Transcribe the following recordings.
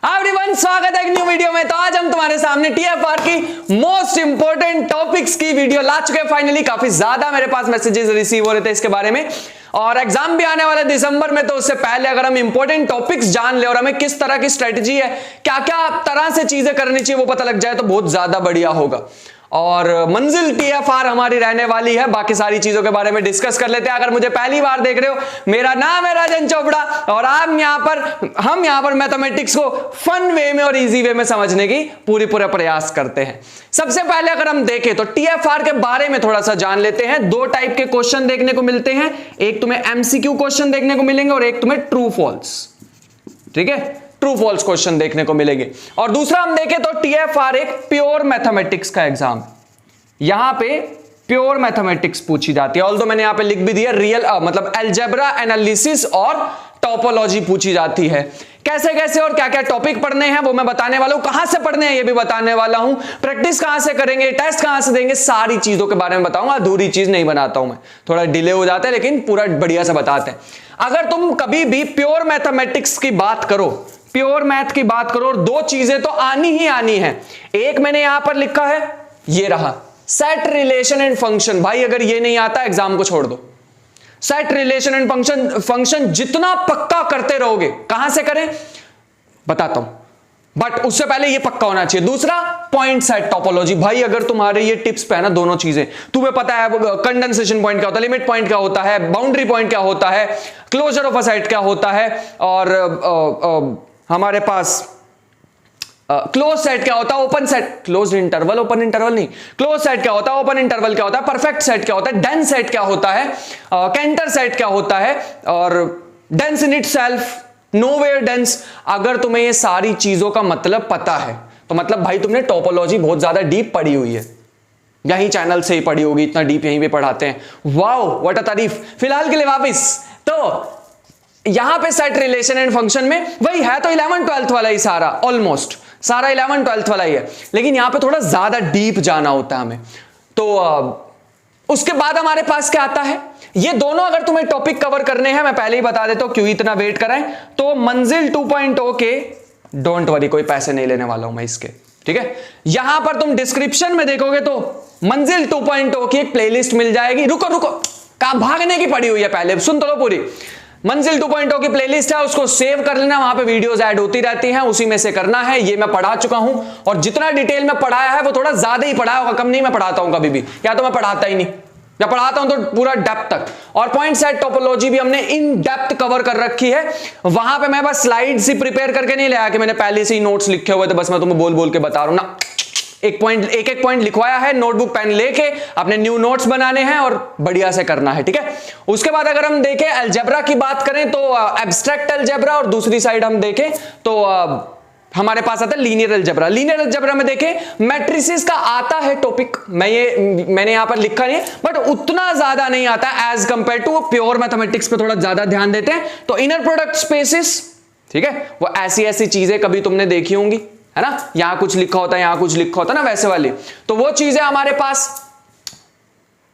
Everyone, स्वागत है एक न्यू वीडियो में। तो आज हम तुम्हारे सामने टीएफआर की मोस्ट इंपोर्टेंट टॉपिक्स की वीडियो ला चुके हैं। फाइनली काफी ज्यादा मेरे पास मैसेजेस रिसीव हो रहे थे इसके बारे में, और एग्जाम भी आने वाला है दिसंबर में। तो उससे पहले अगर हम इंपॉर्टेंट टॉपिक्स जान ले और हमें किस तरह की स्ट्रेटजी है, क्या क्या तरह से चीजें करनी चाहिए, वो पता लग जाए तो बहुत ज्यादा बढ़िया होगा। और मंजिल टीएफआर हमारी रहने वाली है। बाकी सारी चीजों के बारे में डिस्कस कर लेते हैं। अगर मुझे पहली बार देख रहे हो, मेरा नाम है राजन चोपड़ा और हम यहां पर मैथमेटिक्स को फन वे में और इजी वे में समझने की पूरा प्रयास करते हैं। सबसे पहले अगर हम देखें तो टीएफआर के बारे में थोड़ा सा जान लेते हैं। दो टाइप के क्वेश्चन देखने को मिलते हैं, एक तुम्हें एमसीक्यू क्वेश्चन देखने को मिलेंगे और एक तुम्हें ट्रू फॉल्स, ठीक है, ट्रू फॉल्स क्वेश्चन देखने को मिलेंगे। और दूसरा हम देखें तो टीएफआर एक प्योर मैथमेटिक्स का एग्जाम, यहां पे प्योर मैथमेटिक्स पूछी जाती है। ऑल्दो मैंने यहां पे लिख भी दिया रियल मतलब अलजेब्रा एनालिसिस और टोपोलॉजी पूछी जाती है। कैसे कैसे और क्या क्या टॉपिक पढ़ने हैं वो मैं बताने वाला हूं, कहां से पढ़ने हैं ये भी बताने वाला हूं, प्रैक्टिस कहां से करेंगे, टेस्ट कहां से देंगे, सारी चीजों के बारे में बताऊंगा। अधूरी चीज नहीं बनाता हूं मैं, थोड़ा डिले हो जाता है लेकिन पूरा बढ़िया से बताते हैं। अगर तुम कभी भी प्योर मैथमेटिक्स की बात करो, प्योर मैथ की बात करो, और दो चीजें तो आनी ही आनी है। एक मैंने यहां पर लिखा है, ये रहा सेट रिलेशन एंड फंक्शन। भाई अगर ये नहीं आता एग्जाम को छोड़ दो। सेट रिलेशन एंड फंक्शन जितना पक्का करते रहोगे, कहां से करें बताता हूं, बट उससे पहले ये पक्का होना चाहिए। दूसरा पॉइंट सेट टोपोलॉजी। भाई अगर तुम्हारे ये टिप्स पे है ना दोनों चीजें, तुम्हें पता है कंडेंसेशन पॉइंट क्या होता है, लिमिट पॉइंट क्या होता है, बाउंड्री पॉइंट क्या होता है, क्लोजर ऑफ अ सेट क्या होता है, और हमारे पास क्लोज सेट क्या होता है, open set, close interval, open interval नहीं, क्लोज सेट क्या होता है, ओपन इंटरवल क्या होता है, परफेक्ट सेट क्या होता है, डेंस सेट क्या होता है, कैंटर सेट क्या होता है, और dense in itself, nowhere dense. अगर तुम्हें ये सारी चीजों का मतलब पता है तो मतलब भाई तुमने टोपोलॉजी बहुत ज्यादा डीप पढ़ी हुई है, यही चैनल से ही पढ़ी होगी, इतना डीप यहीं पे पढ़ाते हैं। वाओ व्हाट अ तारीफ। फिलहाल के लिए वापिस तो यहां पे सेट रिलेशन एंड फंक्शन में वही है, तो 11th-12th वाला ही सारा, ऑलमोस्ट सारा 11th-12th वाला ही है, लेकिन यहां पे थोड़ा ज्यादा डीप जाना होता है हमें। तो उसके बाद हमारे पास क्या आता है, ये दोनों अगर तुम्हें टॉपिक कवर करने हैं, मैं पहले ही बता देता हूं क्यों इतना वेट कराएं, तो मंजिल 2.0 के डोंट वरी, कोई पैसे नहीं लेने वाला हूं मैं इसके, ठीक है। यहां पर तुम डिस्क्रिप्शन में देखोगे तो मंजिल 2.0 की एक प्लेलिस्ट मिल जाएगी। रुको कहां भागने की पड़ी हुई है, पहले सुन तो लो पूरी। मंजिल 2.0 की प्लेलिस्ट है, उसको सेव कर लेना, वहां पे वीडियोस ऐड होती रहती हैं, उसी में से करना है। ये मैं पढ़ा चुका हूं, और जितना डिटेल में पढ़ाया है वो थोड़ा ज्यादा ही पढ़ाया होगा, कम नहीं मैं पढ़ाता हूं कभी भी, या तो मैं पढ़ाता ही नहीं, या पढ़ाता हूं तो पूरा डेप्थ तक। और पॉइंट सेट टोपोलॉजी भी हमने इन डेप्थ कवर कर रखी है। वहां पे मैं बस स्लाइड्स ही प्रिपेयर करके नहीं लाया कि मैंने पहले से ही नोट्स लिखे हुए थे, बस मैं तुम्हें बोल के बता रहा हूं ना। एक पॉइंट लिखवाया है, नोटबुक पेन लेके अपने न्यू नोट्स बनाने हैं और बढ़िया से करना है, ठीक है। उसके बाद अगर हम देखें अलजेब्रा की बात करें तो एब्स्ट्रैक्ट अलजेब्रा, और दूसरी साइड हम देखें तो हमारे पास आता है लीनियर अलजेब्रा। लीनियर अलजेब्रा में देखें मैट्रिसेस का आता है टॉपिक, मैंने यहां पर लिखा नहीं है, बट उतना ज्यादा नहीं आता as compare to pure mathematics पे थोड़ा ज्यादा ध्यान देते हैं। तो इनर प्रोडक्ट स्पेसिस, ठीक है, वो ऐसी चीजें कभी तुमने देखी होंगी, है ना, यहां कुछ लिखा होता है, यहां कुछ लिखा होता है ना, वैसे वाली। तो वो चीजें हमारे पास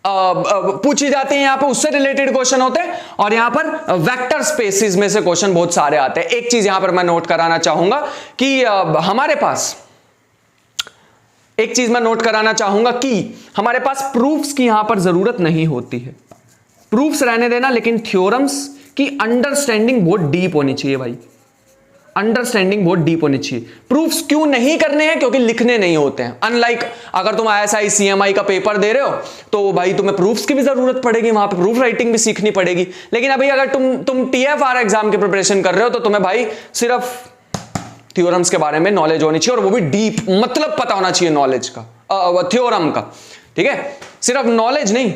पूछी जाती हैं, यहां पे उससे रिलेटेड क्वेश्चन होते हैं। और यहां पर वेक्टर स्पेसिस में से क्वेश्चन बहुत सारे आते हैं। एक चीज यहां पर मैं नोट कराना चाहूंगा कि हमारे पास प्रूफ्स की यहां पर जरूरत नहीं होती है। प्रूफ्स रहने देना, लेकिन थ्योरम्स की अंडरस्टैंडिंग बहुत डीप होनी चाहिए भाई, अंडरस्टैंडिंग बहुत डीप होनी चाहिए। प्रूफ्स क्यों नहीं करने हैं, क्योंकि लिखने नहीं होते हैं। अनलाइक अगर तुम ISI CMI का पेपर दे रहे हो तो भाई तुम्हें प्रूफ्स की भी जरूरत पड़ेगी, वहां पे प्रूफ राइटिंग भी सीखनी पड़ेगी। लेकिन अभी अगर तुम TFR एग्जाम की प्रिपरेशन कर रहे हो तो तुम्हें भाई सिर्फ थ्योरम्स के बारे में नॉलेज होनी चाहिए, और वो भी डीप, मतलब पता होना चाहिए नॉलेज का, थ्योरम का, ठीक है। सिर्फ नॉलेज नहीं,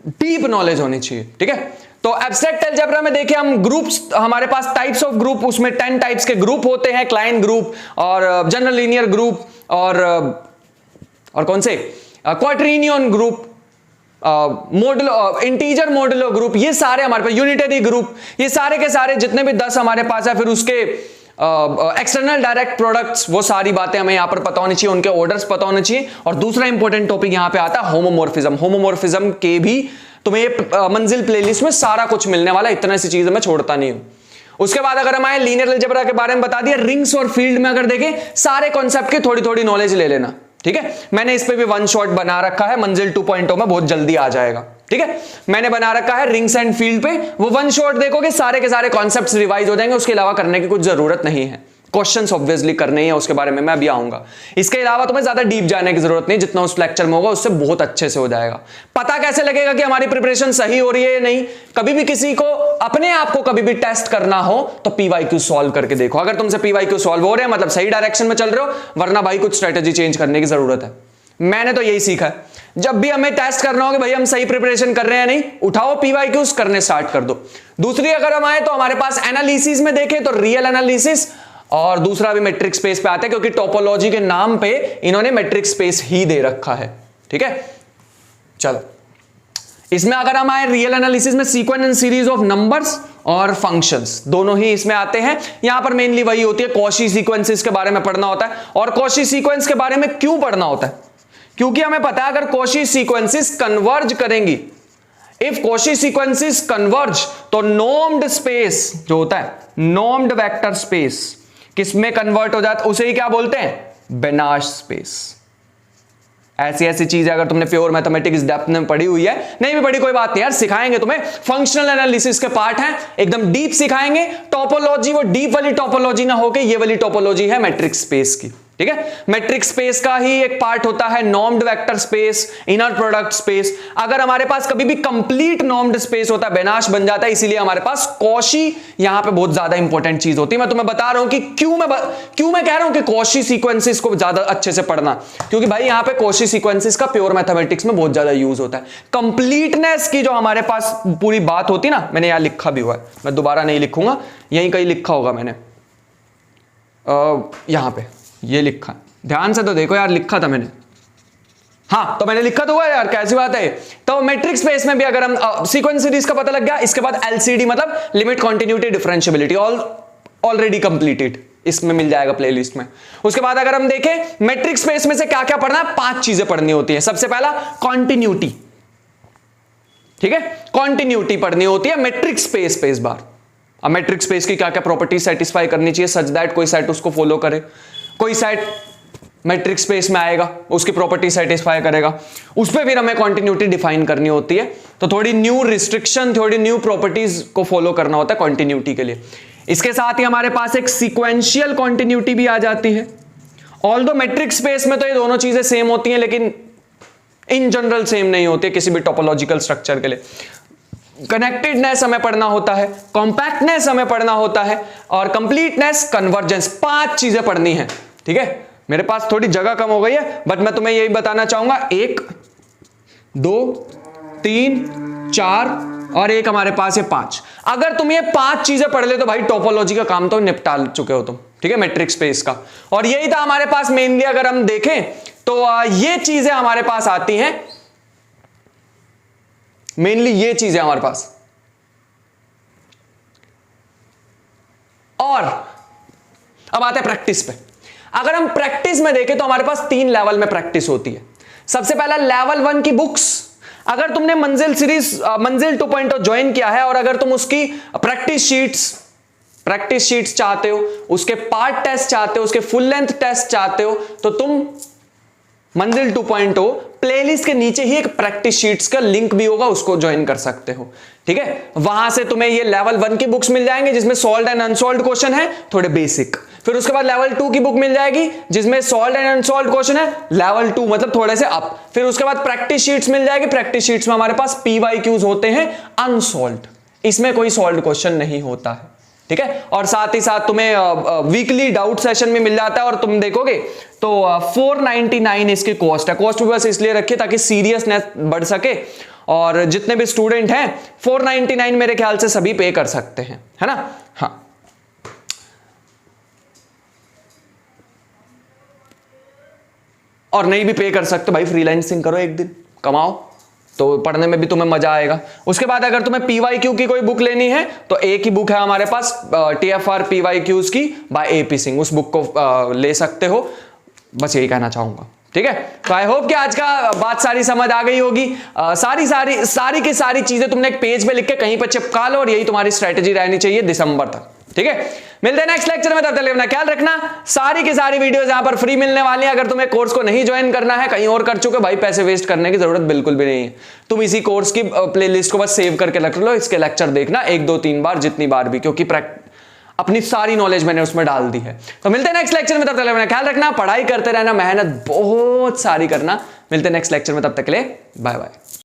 डीप नॉलेज होनी चाहिए, ठीक है। तो एब्स्ट्रैक्ट अलजेब्रा में देखिए हम ग्रुप्स, हमारे पास टाइप्स ऑफ ग्रुप, उसमें 10 टाइप्स के ग्रुप होते हैं, क्लाइन ग्रुप और जनरल लीनियर ग्रुप और कौन से quaternion group, modulo, integer modulo group, ये सारे हमारे पास, यूनिटरी ग्रुप, ये सारे के सारे जितने भी 10 हमारे पास है। फिर उसके एक्सटर्नल डायरेक्ट प्रोडक्ट्स, वो सारी बातें हमें यहां पर पता होनी चाहिए, उनके ऑर्डर्स पता होने चाहिए। और दूसरा इंपॉर्टेंट टॉपिक यहां पे आता है होमोमॉर्फिज्म। होमोमॉर्फिज्म के भी तुम्हें मंजिल प्लेलिस्ट में सारा कुछ मिलने वाला, इतने सी चीजें मैं छोड़ता नहीं हूं। उसके बाद अगर हम आए लीनियर अलजेब्रा के बारे में बता दिया। रिंग्स और फील्ड में अगर देखें सारे कॉन्सेप्ट की थोड़ी थोड़ी नॉलेज ले लेना, ठीक है। मैंने इस पे भी वन शॉट बना रखा है, मंजिल 2.0 में बहुत जल्दी आ जाएगा, ठीक है। मैंने बना रखा है रिंग्स एंड फील्ड पे, वो वन शॉट देखोगे सारे के सारे कॉन्सेप्ट्स रिवाइज हो जाएंगे, उसके अलावा करने की कुछ जरूरत नहीं है। क्वेश्चंस ऑब्वियसली करने ही है, उसके बारे में मैं अभी आऊंगा। इसके अलावा तुम्हें ज्यादा डीप जाने की जरूरत नहीं, जितना उस लेक्चर में होगा उससे बहुत अच्छे से हो जाएगा। पता कैसे लगेगा कि हमारी प्रिपरेशन सही हो रही है या नहीं? कभी भी किसी को अपने आप को कभी भी टेस्ट करना हो तो पीवाईक्यू सॉल्व करके देखो। अगर तुमसे पीवाईक्यू सॉल्व हो रहे हैं मतलब सही डायरेक्शन में चल रहे हो, वरना भाई कुछ स्ट्रेटेजी चेंज करने की जरूरत है। मैंने तो यही सीखा है, जब भी हमें टेस्ट करना हो कि भाई हम सही प्रिपरेशन कर रहे हैं नहीं, उठाओ पीवाईक्यूज करने स्टार्ट कर दो। दूसरी अगर हम आए तो हमारे पास एनालिसिस में देखें तो रियल एनालिसिस, और दूसरा भी मैट्रिक्स स्पेस पे आता है, क्योंकि टोपोलॉजी के नाम पे इन्होंने मैट्रिक्स स्पेस ही दे रखा है, ठीक है। चलो इसमें अगर हम आए रियल एनालिसिस में sequence and series of numbers और फंक्शंस दोनों ही इसमें आते हैं। यहां पर मेनली वही होती है, कॉची सीक्वेंसेस के बारे में पढ़ना होता है। और कॉची सीक्वेंस के बारे में क्यों पढ़ना होता है? क्योंकि हमें पता है अगर कॉची सीक्वेंसेस कन्वर्ज करेंगी, इफ कॉची सीक्वेंसेस कन्वर्ज, तो नॉर्म्ड स्पेस जो होता है, नॉर्म्ड वेक्टर स्पेस किसमें कन्वर्ट हो जाता है, उसे ही क्या बोलते हैं? बेनाश स्पेस। ऐसी ऐसी चीज अगर तुमने प्योर मैथमेटिक्स डेप्थ में पढ़ी हुई है, नहीं भी पढ़ी कोई बात नहीं यार, सिखाएंगे तुम्हें। फंक्शनल एनालिसिस के पार्ट हैं, एकदम डीप सिखाएंगे। टोपोलॉजी वो डीप वाली टोपोलॉजी ना होके ये वाली टोपोलॉजी है मैट्रिक्स स्पेस की, ठीक है। मैट्रिक्स स्पेस का ही एक पार्ट होता है normed vector space, inner product space. अगर हमारे पास कभी भी कंप्लीट नॉर्म्ड स्पेस होता है, बेनाश बन जाता है, इसीलिए हमारे पास कॉची यहां पे बहुत ज्यादा इंपॉर्टेंट चीज होती है। मैं तुम्हें बता रहा हूं कि क्यों मैं कह रहा हूं कि कॉची सीक्वेंसेस को ज्यादा अच्छे से पढ़ना, क्योंकि भाई यहां पे कॉची सीक्वेंसेस का प्योर मैथमेटिक्स में बहुत ज्यादा यूज होता है। कंप्लीटनेस की जो हमारे पास पूरी बात होती है ना, मैंने यहां लिखा भी हुआ है, मैं दोबारा नहीं लिखूंगा, यहीं कहीं लिखा होगा मैंने, यहां पे ये लिखा, ध्यान से तो देखो यार, लिखा था मैंने, हाँ तो मैंने लिखा तो हुआ यार, कैसी बात है। तो मैट्रिक्स स्पेस में भी अगर हम सीक्वेंस सीरीज का पता लग गया, इसके बाद एलसीडी मतलब limit continuity differentiability already completed, इसमें मिल जाएगा प्लेलिस्ट में। उसके बाद अगर हम देखें मैट्रिक्स स्पेस में से क्या क्या पढ़ना है, 5 चीजें पढ़नी होती है। सबसे पहला कॉन्टिन्यूटी, ठीक है, कॉन्टिन्यूटी पढ़नी होती है मैट्रिक्स स्पेस पे इस बार। अब मैट्रिक्स स्पेस की क्या क्या प्रॉपर्टीज सेटिस्फाई करनी चाहिए सच दैट कोई सेट उसको फॉलो करे, कोई सेट मैट्रिक्स स्पेस में आएगा उसकी प्रॉपर्टी सेटिस्फाई करेगा, उस पर फिर हमें कॉन्टिन्यूटी डिफाइन करनी होती है। तो थोड़ी न्यू रिस्ट्रिक्शन, थोड़ी न्यू प्रॉपर्टीज को फॉलो करना होता है कॉन्टिन्यूटी के लिए। इसके साथ ही हमारे पास एक सीक्वेंशियल कॉन्टिन्यूटी भी आ जाती है। ऑल्दो मैट्रिक्स स्पेस में तो ये दोनों चीजें सेम होती हैं, लेकिन इन जनरल सेम नहीं होती किसी भी टोपोलॉजिकल स्ट्रक्चर के लिए। कनेक्टेडनेस हमें पढ़ना होता है, कॉम्पैक्टनेस हमें पढ़ना होता है, और कंप्लीटनेस, कन्वर्जेंस, 5 चीजें पढ़नी है, ठीक है। मेरे पास थोड़ी जगह कम हो गई है, बट मैं तुम्हें यही बताना चाहूंगा, 1 2 3 4 और एक हमारे पास है 5। अगर तुम ये 5 चीजें पढ़ ले तो भाई टोपोलॉजी का काम तो निपटा चुके हो तुम, ठीक है, मैट्रिक्स स्पेस का। और यही था हमारे पास मेनली, अगर हम देखें तो ये चीजें हमारे पास आती हैं, मेनली ये चीजें हमारे पास। और अब आते हैं प्रैक्टिस पे। अगर हम प्रैक्टिस में देखें तो हमारे पास 3 लेवल में प्रैक्टिस होती है। सबसे पहला लेवल 1 की बुक्स। अगर तुमने मंजिल सीरीज मंजिल 2.0 ज्वाइन किया है और अगर तुम उसकी प्रैक्टिस शीट्स चाहते हो, उसके पार्ट टेस्ट चाहते हो, उसके फुल लेंथ टेस्ट चाहते हो, तो तुम मंजिल 2.0 प्लेलिस्ट के नीचे ही एक प्रैक्टिस शीट्स का लिंक भी होगा, उसको ज्वाइन कर सकते हो, ठीक है। वहां से तुम्हें ये लेवल 1 की बुक्स मिल जाएंगे जिसमें सॉल्व्ड एंड अनसॉल्व्ड क्वेश्चन है, थोड़े बेसिक। फिर उसके बाद लेवल 2 की बुक मिल जाएगी जिसमें सॉल्व्ड एंड अनसॉल्व्ड क्वेश्चन है, लेवल 2 मतलब थोड़े से अप। फिर उसके बाद प्रैक्टिस शीट्स मिल जाएगी, प्रैक्टिस शीट्स में हमारे पास पीवाईक्यूज होते हैं अनसॉल्व्ड, इसमें कोई सॉल्व्ड क्वेश्चन नहीं होता है, ठीक है। और साथ ही साथ तुम्हें वीकली डाउट सेशन में मिल जाता है, और तुम देखोगे तो 499 इसकी कॉस्ट है। कॉस्ट भी बस इसलिए रखिए ताकि सीरियसनेस बढ़ सके, और जितने भी स्टूडेंट हैं 499 मेरे ख्याल से सभी पे कर सकते हैं, है ना। हाँ, और नहीं भी पे कर सकते भाई, फ्रीलांसिंग करो, एक दिन कमाओ, तो पढ़ने में भी तुम्हें मजा आएगा। उसके बाद अगर तुम्हें पीवाईक्यू की कोई बुक लेनी है तो एक ही बुक है हमारे पास, TFR पीवाईक्यूज की बाय AP सिंह, उस बुक को ले सकते हो। बस यही कहना चाहूंगा, ठीक है। तो आई होप कि आज का बात सारी समझ आ गई होगी। सारी की सारी चीजें तुमने एक पेज पे लिख के कहीं पर चिपका लो, और यही तुम्हारी स्ट्रेटेजी रहनी चाहिए दिसंबर तक। ठीक है, मिलते हैं नेक्स्ट लेक्चर में, तब तक अपना ख्याल रखना। सारी की सारी वीडियोस यहां पर फ्री मिलने वाली है। अगर तुम्हें कोर्स को नहीं ज्वाइन करना है, कहीं और कर चुके भाई, पैसे वेस्ट करने की जरूरत बिल्कुल भी नहीं है। तुम इसी कोर्स की प्लेलिस्ट को बस सेव करके रख लो, इसके लेक्चर देखना 1 2 3 बार, जितनी बार भी, क्योंकि अपनी सारी नॉलेज मैंने उसमें डाल दी है। तो मिलते हैं नेक्स्ट लेक्चर में, तब तक अपना ख्याल रखना, पढ़ाई करते रहना, मेहनत बहुत सारी करना। मिलते हैं नेक्स्ट लेक्चर में, तब तक के लिए बाय बाय।